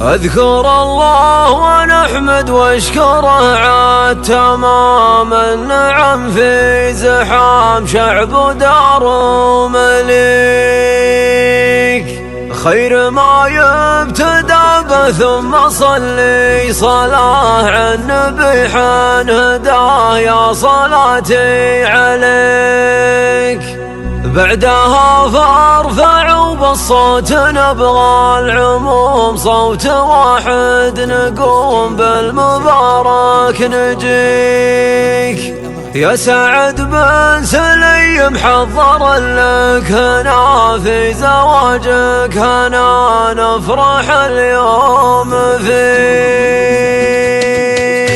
اذكر الله ونحمد واشكره عاد تمام النعم في زحام شعب دار مليك. خير ما يبتدى به ثم صلي صلاة على النبي حن هداه يا صلاتي عليك. بعدها فارفعوا بالصوت نبغى العموم صوت واحد نقوم بالمبارك نجيك. يا سعد بن سليم حضر لك هنا في زواجك هنا نفرح اليوم فيك.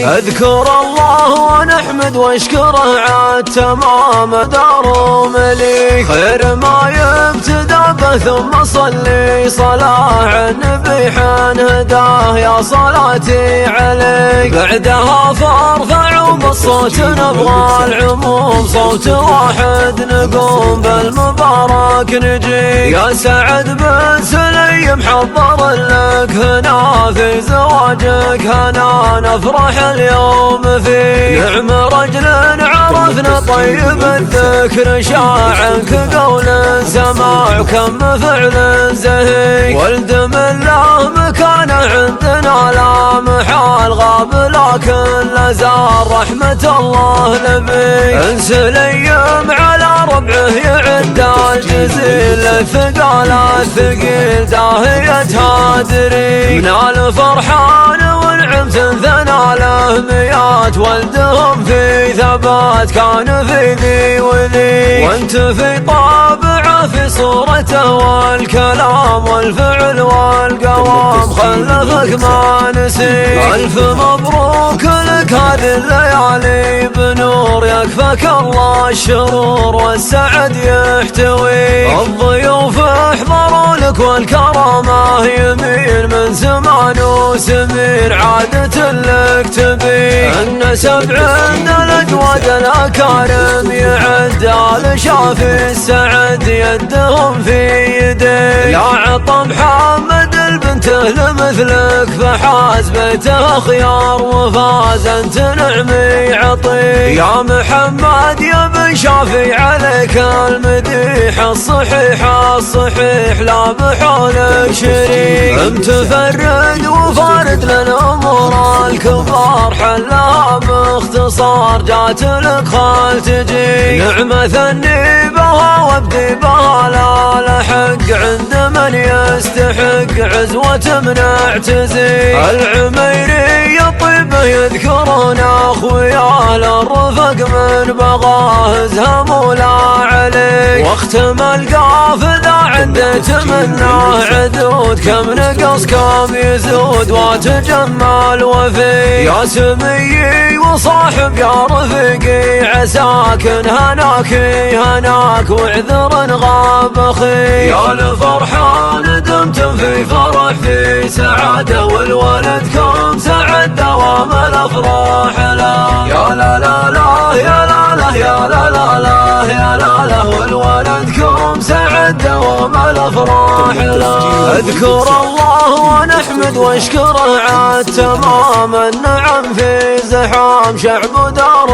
اذكر الله ونحمد واشكره عاد تمام دار مليك. خير ما يبتدى به ثم صلي صلاة على النبي حن هداه يا صلاتي عليك. بعدها فارفعوا بالصوت نبغى العموم صوت واحد نقوم بالمبارك نجي. يا سعد بن سليم حضر لك هنا في زواجك هنا نفرح اليوم فيه. نعم رجل عرفنا طيب الذكر شاع عنك قول سماع كم فعل زهي. ولد من له مكانه عندنا لا محال غاب لكن لازال رحمة الله نبي. انسليم على ربعه يعد الجزيل الثقال الثقيل داهية هادري. من الفرحان والعم ثنى له ميات ولدهم في ثبات كان في ذي وذي. وانت في طابعه في صورته والكلام والفعل والقوام خلفك ما نسي. الف مبروك لك هذه الليالي بنور يكفك الله الشرور والسعد يحتوي. الضيوف احضروا لك والكرامه يمين من زمان وسمين عادة لك تبي. النسب عند الاجواد الاكارم يعد آل شافي السعد يدهم في يدي. يا عطا محمد البنته لمثلك فحاز بيته خيار وفاز انت نعمي عطي. يا محمد يا بن شافي عليك المديح الصحيح الصحيح لا بحولك شريك. متفرد وفارد للامور الكبار حلها باختصار جات لك خال تجي. نعمة ثني بها وابدي بها لا لحق عند من يستحق عزوة من اعتزي. العميري الطيبة يذكرون اخويا للرفق من بغاه ازهم ولا عليك. واختم القافذة عند تمناه عدود كم نقص كم يزود وتجمل وفي. يا سمي وصاحب يا رفيقي عساك هناك هناك وعذر غاب اخي. يا الفرحان دمتم في فرح في سعادة والولدكم سعد دوام الافراح لا. يا لا لا لا يا لا لا يا لا لا لا يا لا لا والولدكم سعد دوام الافراح لا. اذكر الله ونحمد واشكره عاد تمام النعم في زحام شعب دار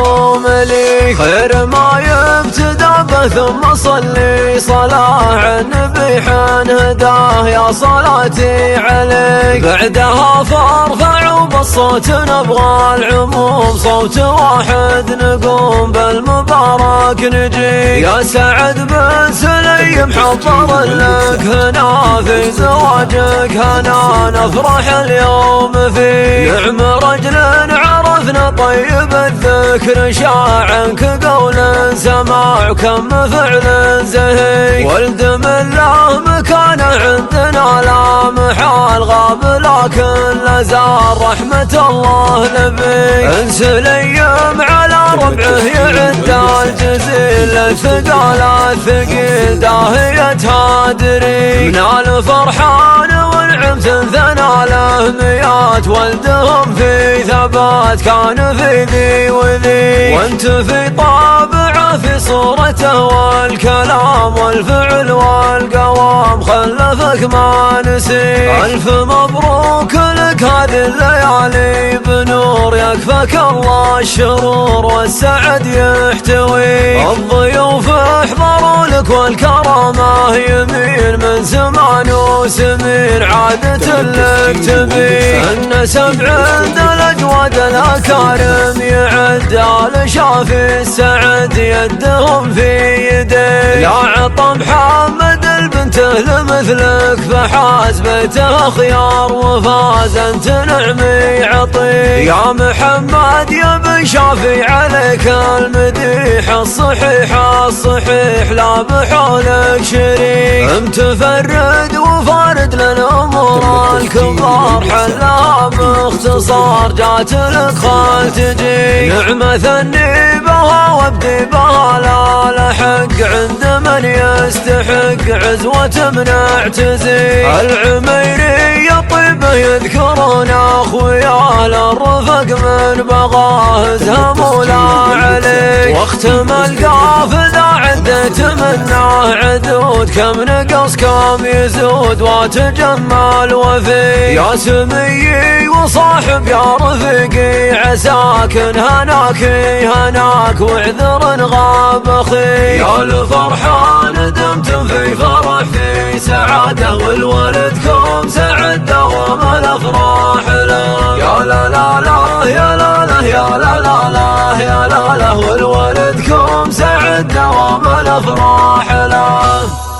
مليك. خير ما يبتدى به ثم صلي صلاة على النبي حن هداه يا صلاتي عليك. بعدها فارفعوا بالصوت نبغى العموم صوت واحد نقوم بالمبارك نجي. يا سعد بن سليم حضر لك هنا في زواجك هنا نفرح اليوم فيه. نعم رجل عرفنا طيب الذكر شاع عنك قول سماع كم فعل زهي. ولد من له مكانه عندنا لا محال غاب لكن لازال رحمة الله نبي. انسليم على ربعه يعد الجزيل الثقال الثقيل داهية هادري. من الفرحان نعمة ثنى له مئات، ولدهم في ثبات كان في ذي وذي، وانت في طابعه في صورته والكلام والفعل والقوام خلفك ما نسي. ألف مبروك لك هذه الليالي بنور، يكفك الله الشرور والسعد يحتوي. الضيوف احضروا لك والكرامة يمين من زمان وسمين، عادة لك تبي النسب عند الأجواد الأكارم يعد، آل شافي السعد يدهم في يديه. يا عطا محمد البنت لمثلك فحاز بيته خيار وفاز، انت نعمي عطي. يا محمد يا بن شافي عليك المديح، الصحيح الصحيح لا بحولك شريك، متفرد وفارد للأمور الكبار، حلها باختصار جات لك خال تجي. نعمة ثني بها وابدي بها لا لحق، عند من يستحق عزوة من اعتزي. العميري طيبه يذكرون اخويا، للرفق من بغاه زهم لا علي، واختم القافله عدت منه عدود، كم نقص كم يزود وتجمل وفي. يا سمي وصاحب يا رفيقي عساك هناك هناك، واعذر غاب اخي. يا الفرحان دمت في فرح في سعاده، والولدكم سعد دوام الافراح له. يا لا لا لا يا لا لا يا لا لا لا يا لا لا، والولدكم سعد دوام الافراح له.